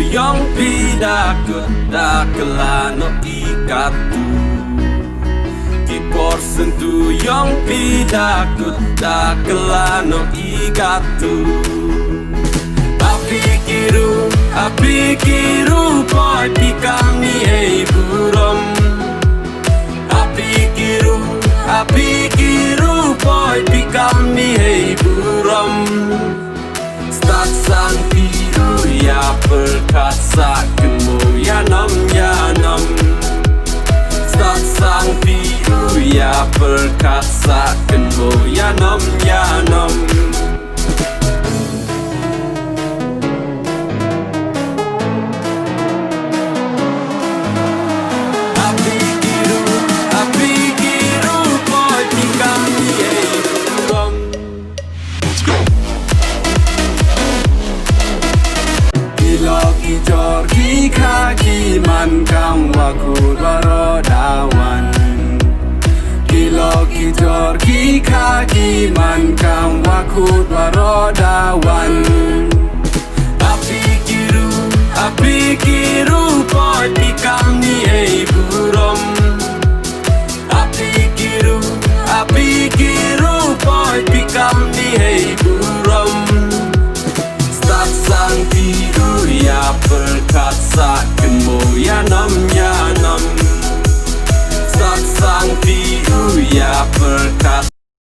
yang pidakut dakelano ikatu Kipor sentu yang pidakut dakelano ikatu Apikiru boy pikami hey burom Apikiru boy pikami hey burom Start sang biru ya perkasa kemu ya nam Start sang biru ya perkasa kemu ya nam Jorgi kaki man kang waku barodawan Kiloki jorgi kaki man kang waku barodawan Apikiru